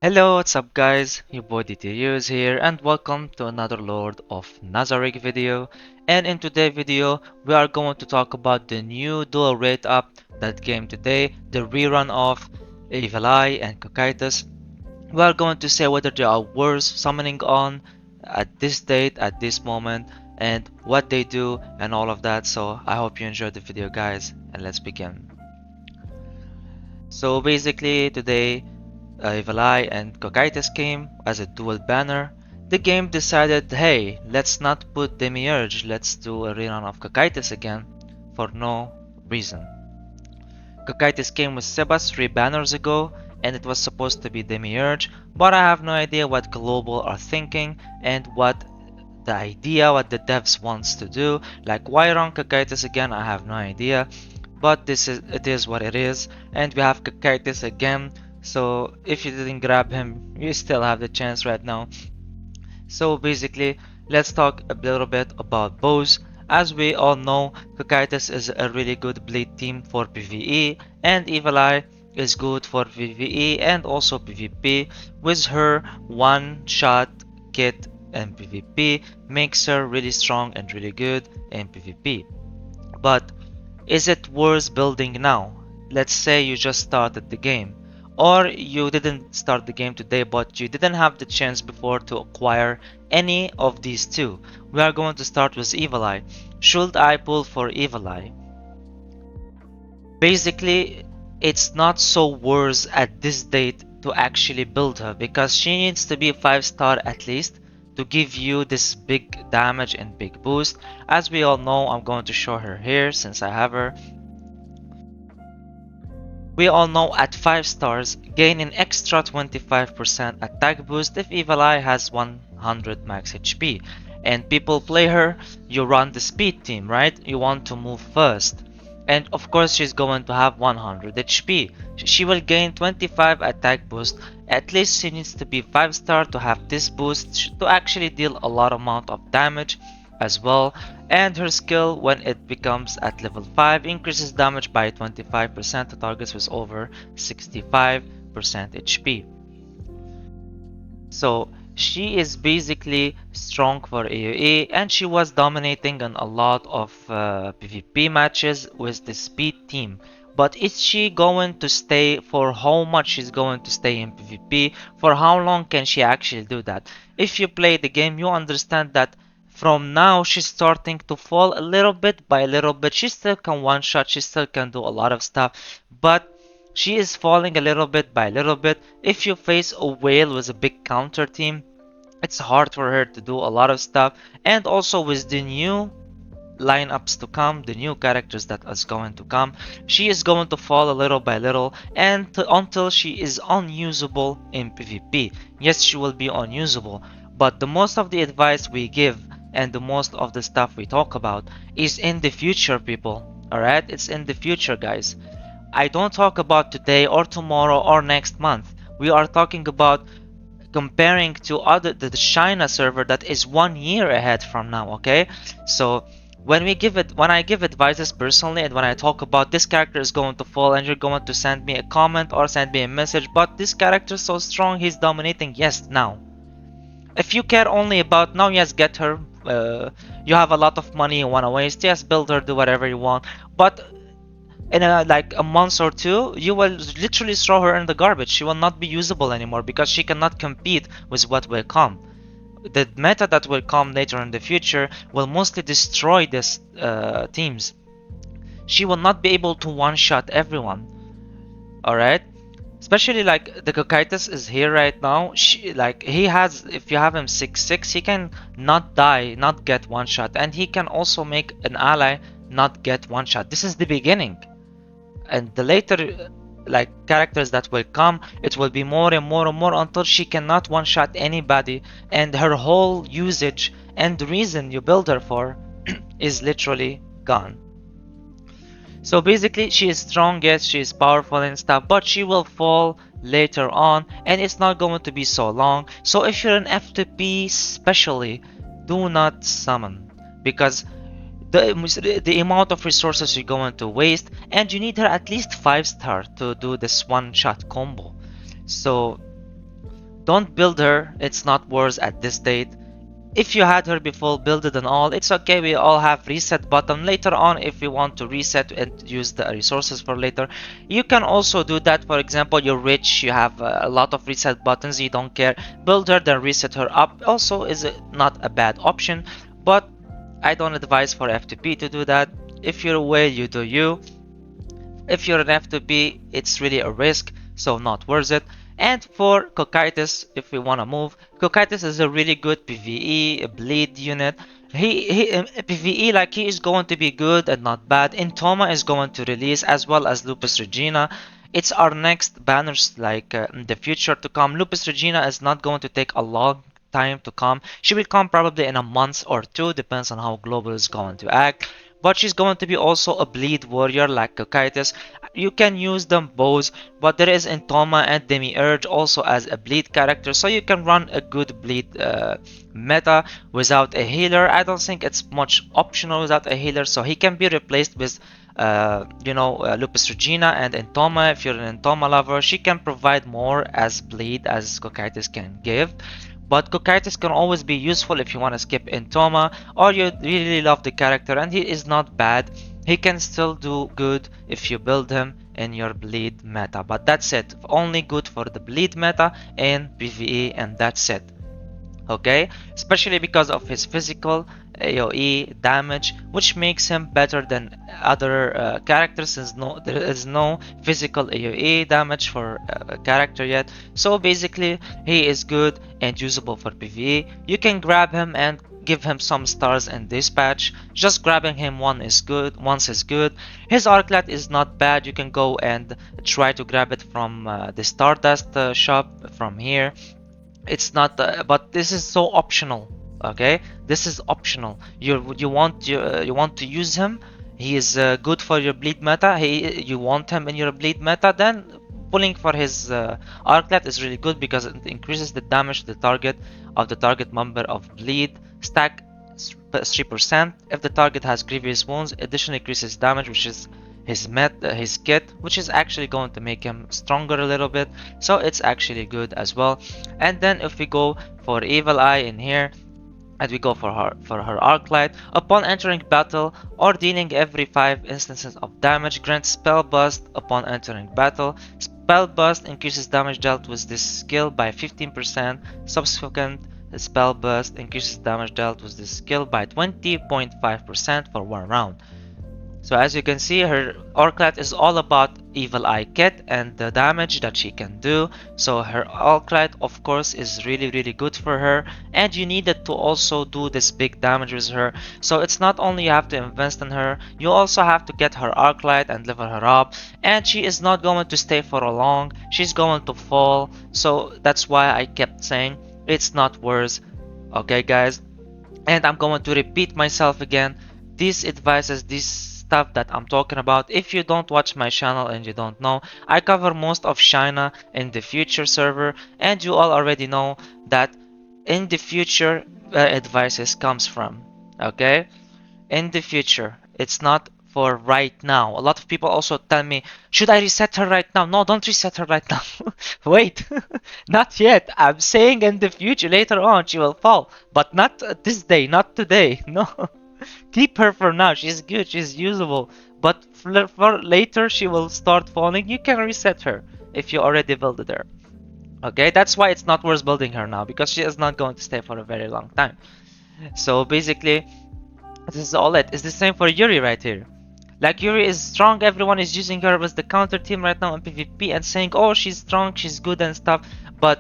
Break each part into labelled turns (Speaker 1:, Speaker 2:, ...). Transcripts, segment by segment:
Speaker 1: Hello, what's up guys? Your boy DTU is here and welcome to another Lord of NAZARICK video. And in today's video, we are going to talk about the new dual rate up that came today, the rerun of EVILEYE&COCYTUS. We are going to say whether they are worth summoning on at this date, at this moment, and what they do and all of that. So I hope you enjoyed the video guys, and let's begin. So basically today EVILEYE and Cocytus came as a dual banner. The game decided, hey, let's not put Demiurge, let's do a rerun of Cocytus again, for no reason. Cocytus came with Sebas 3 banners ago, and it was supposed to be Demiurge, but I have no idea what Global are thinking and what what the devs wants to do. Like why run Cocytus again, I have no idea. But it is what it is, and we have Cocytus again. So if you didn't grab him, you still have the chance right now. So basically, let's talk a little bit about bows. As we all know, Cocytus is a really good blade team for PvE, and EVILEYE is good for PvE and also PvP. With her one-shot kit in PvP makes her really strong and really good in PvP. But is it worth building now? Let's say you just started the game. Or you didn't start the game today but you didn't have the chance before to acquire any of these two. We are going to start with EVILEYE. Should I pull for EVILEYE? Basically, it's not so worth at this date to actually build her because she needs to be 5 star at least to give you this big damage and big boost. As we all know, I'm going to show her here since I have her. We all know at 5 stars, gain an extra 25% attack boost if EVILEYE has 100 max HP. And people play her, you run the speed team, right? You want to move first. And of course she's going to have 100 HP. She will gain 25 attack boost. At least she needs to be 5 star to have this boost to actually deal a lot amount of damage as well. And her skill, when it becomes at level 5, increases damage by 25% to targets with over 65% HP. So she is basically strong for AoE, and she was dominating in a lot of PvP matches with the speed team. But is she going to stay? For how much she's going to stay in PvP? For how long can she actually do that? If you play the game, you understand that from now she's starting to fall a little bit by little bit. She still can one shot, she still can do a lot of stuff, but she is falling a little bit by little bit. If you face a whale with a big counter team, it's hard for her to do a lot of stuff. And also with the new lineups to come, the new characters that is going to come, she is going to fall a little by little and until she is unusable in PvP. Yes, she will be unusable, but the most of the advice we give and the most of the stuff we talk about is in the future, people. Alright, it's in the future, guys. I don't talk about today or tomorrow or next month. We are talking about comparing to the China server that is 1 year ahead from now, okay? So when I give advices personally and when I talk about this character is going to fall and you're going to send me a comment or send me a message, but this character is so strong, he's dominating, yes, now. If you care only about now, yes, get her. You have a lot of money you want to waste, yes, build her, do whatever you want. But in like a month or two, you will literally throw her in the garbage. She will not be usable anymore because she cannot compete with what will come. The meta that will come later in the future will mostly destroy these teams. She will not be able to one-shot everyone. Alright? Especially like the Cocytus is here right now. He has, if you have him 6-6, he can not die, not get one shot, and he can also make an ally not get one shot. This is the beginning. And the later like characters that will come, it will be more and more and more until she cannot one shot anybody, and her whole usage and the reason you build her for is literally gone. So basically she is strong, yes, she is powerful and stuff, but she will fall later on and it's not going to be so long. So if you're an FTP especially, do not summon because the amount of resources you're going to waste, and you need her at least 5 star to do this one shot combo. So don't build her. It's not worth at this date. If you had her before, build it and all, it's okay. We all have reset button later on. If you want to reset and use the resources for later, you can also do that. For example, you're rich, you have a lot of reset buttons, you don't care, build her then reset her up also is not a bad option. But I don't advise for FTP to do that. If you're away, you do you. If you're an F2B, it's really a risk, so not worth it. And for Cocytus, if we want to move, Cocytus is a really good PvE bleed unit. PvE, like, he is going to be good and not bad. Intoma is going to release, as well as Lupus Regina. It's our next banners, like, in the future to come. Lupus Regina is not going to take a long time to come. She will come probably in a month or two, depends on how Global is going to act. But she's going to be also a bleed warrior like Cocytus. You can use them both, but there is Intoma and Demiurge also as a bleed character, so you can run a good bleed meta without a healer. I don't think it's much optional without a healer, so he can be replaced with Lupus Regina and Intoma. If you're an Intoma lover, she can provide more as bleed as Cocytus can give. But Cocytus can always be useful if you want to skip Intoma or you really love the character and he is not bad. He can still do good if you build him in your bleed meta. But that's it. Only good for the bleed meta in PvE, and that's it. Okay, especially because of his physical AoE damage, which makes him better than other characters, since there is no physical AoE damage for a character yet. So basically, he is good and usable for PvE. You can grab him and give him some stars in this patch. Just grabbing him once is good. His Arclat is not bad. You can go and try to grab it from the Stardust shop from here. It's not but this is so optional. Okay, this is optional. You want to use him. He is good for your bleed meta. You want him in your bleed meta, then pulling for his Arclat is really good because it increases the damage to the target of the target member of bleed stack 3%. If the target has grievous wounds, additionally increases damage, which is his kit, which is actually going to make him stronger a little bit. So it's actually good as well. And then if we go for Evil Eye in here, and we go for her Arclight, upon entering battle or dealing every 5 instances of damage, grants spell burst upon entering battle. Spell burst increases damage dealt with this skill by 15%. Subsequent spell burst increases damage dealt with this skill by 20.5% for 1 round. So as you can see, her Arclat is all about Evil Eye kit and the damage that she can do. So her Arclat, of course, is really good for her, and you needed to also do this big damage with her. So it's not only you have to invest in her, you also have to get her Arclat and level her up, and she is not going to stay for a long. She's going to fall. So that's why I kept saying it's not worth. Okay, guys, and I'm going to repeat myself again. These advices, these stuff that I'm talking about, if you don't watch my channel and you don't know, I cover most of China in the future server, and you all already know that in the future advices comes from. Okay, in the future, it's not for right now. A lot of people also tell me, should I reset her right now? No, don't reset her right now. Wait, not yet. I'm saying in the future, later on she will fall, but not this day, not today. No. Keep her for now. She's good. She's usable. But for later, she will start falling. You can reset her if you already built her. Okay, that's why it's not worth building her now, because she is not going to stay for a very long time. So basically, this is all it. It's the same for Yuri right here. Like, Yuri is strong. Everyone is using her as the counter team right now in PvP and saying, oh, she's strong, she's good and stuff. But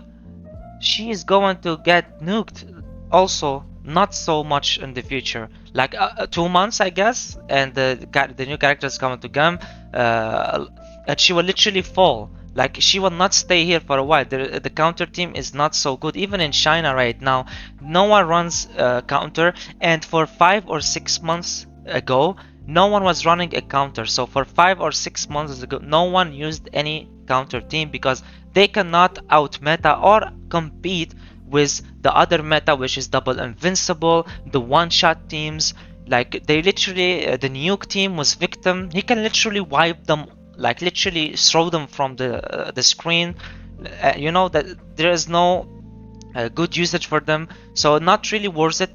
Speaker 1: she is going to get nuked also, not so much in the future, like 2 months I guess, and the new character is coming to Gum, and she will literally fall. Like, she will not stay here for a while. The counter team is not so good. Even in China right now, no one runs counter, and for 5 or 6 months ago, no one was running a counter. So for 5 or 6 months ago, no one used any counter team because they cannot out meta or compete with the other meta, which is double invincible, the one-shot teams. Like, they literally, the nuke team was victim. He can literally wipe them, like literally throw them from the screen. You know that there is no good usage for them. So not really worth it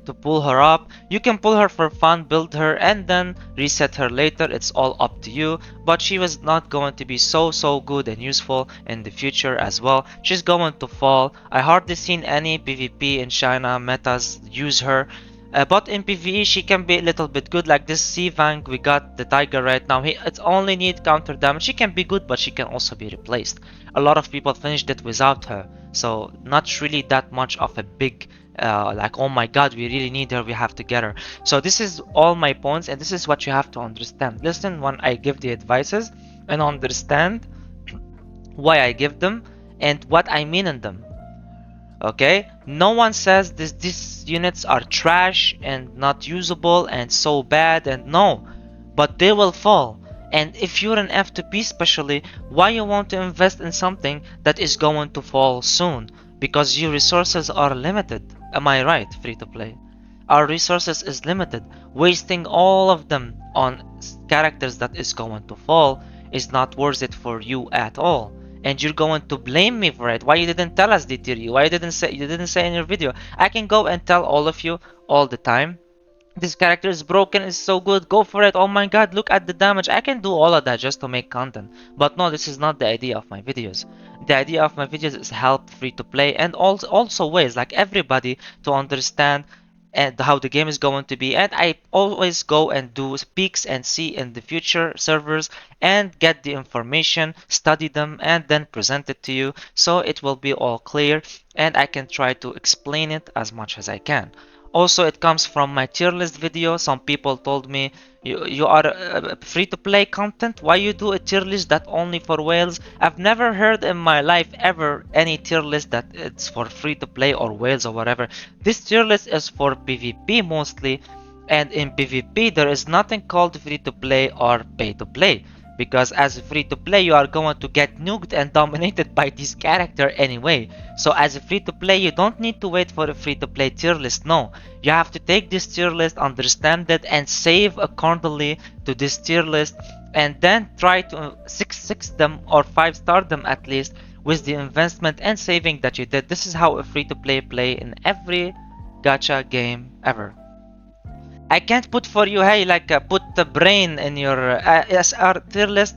Speaker 1: to pull her up. You can pull her for fun, build her, and then reset her later. It's all up to you. But she was not going to be so good and useful in the future as well. She's going to fall. I hardly seen any PvP in China metas use her. But in PvE she can be a little bit good, like this C-Vang we got the Tiger right now. It's only need counter damage. She can be good, but she can also be replaced. A lot of people finished it without her, so not really that much of a big like, oh my god, we really need her, we have to get her. So this is all my points, and this is what you have to understand. Listen when I give the advices, and understand why I give them and what I mean in them. Okay, no one says these units are trash and not usable and so bad, and no, but they will fall. And if you're an F2P especially, why you want to invest in something that is going to fall soon? Because your resources are limited. Am I right, free to play? Our resources is limited. Wasting all of them on characters that is going to fall is not worth it for you at all. And you're going to blame me for it. Why you didn't tell us, DTR? Why you didn't say in your video? I can go and tell all of you all the time. This character is broken, it's so good, go for it. Oh my god, look at the damage. I can do all of that just to make content. But no, this is not the idea of my videos. The idea of my videos is help free to play, and also ways like everybody to understand and how the game is going to be. And I always go and do peeks and see in the future servers and get the information, study them, and then present it to you, so it will be all clear and I can try to explain it as much as I can. Also, it comes from my tier list video. Some people told me, you are free to play content, why you do a tier list that only for whales? I've never heard in my life ever any tier list that it's for free to play or whales or whatever. This tier list is for PvP mostly, and in PvP there is nothing called free to play or pay to play. Because as free to play you are going to get nuked and dominated by this character anyway. So as a free to play you don't need to wait for a free to play tier list, no. You have to take this tier list, understand it, and save accordingly to this tier list, and then try to 6 them or 5-star them at least with the investment and saving that you did. This is how a free to play in every gacha game ever. I can't put for you, hey, like put the brain in your SR tier list.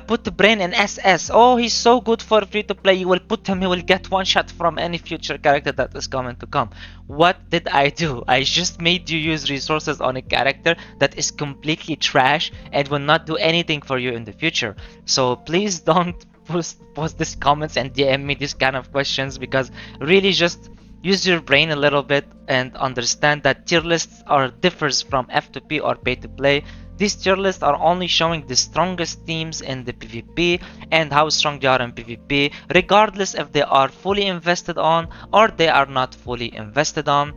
Speaker 1: Put the brain in SS. Oh, he's so good for free to play. You will put him, he will get one shot from any future character that is going to come. What did I do? I just made you use resources on a character that is completely trash and will not do anything for you in the future. So please don't post these comments and DM me these kind of questions, because really just use your brain a little bit and understand that tier lists are differs from F2P or pay to play. These tier lists are only showing the strongest teams in the PvP and how strong they are in PvP, regardless if they are fully invested on or they are not fully invested on.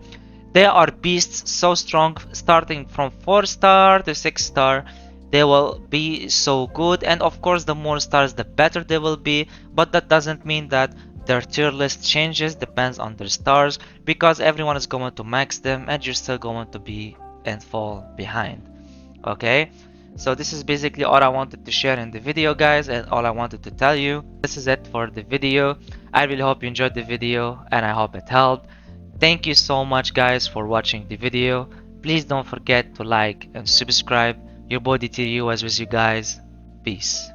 Speaker 1: They are beasts so strong, starting from 4-star to 6-star. They will be so good, and of course the more stars the better they will be, but that doesn't mean that their tier list changes, depends on their stars, because everyone is going to max them and you're still going to be and fall behind. Okay, so this is basically all I wanted to share in the video, guys, and all I wanted to tell you. This is it for the video. I really hope you enjoyed the video and I hope it helped. Thank you so much, guys, for watching the video. Please don't forget to like and subscribe. Your boy DTU was with you guys. Peace.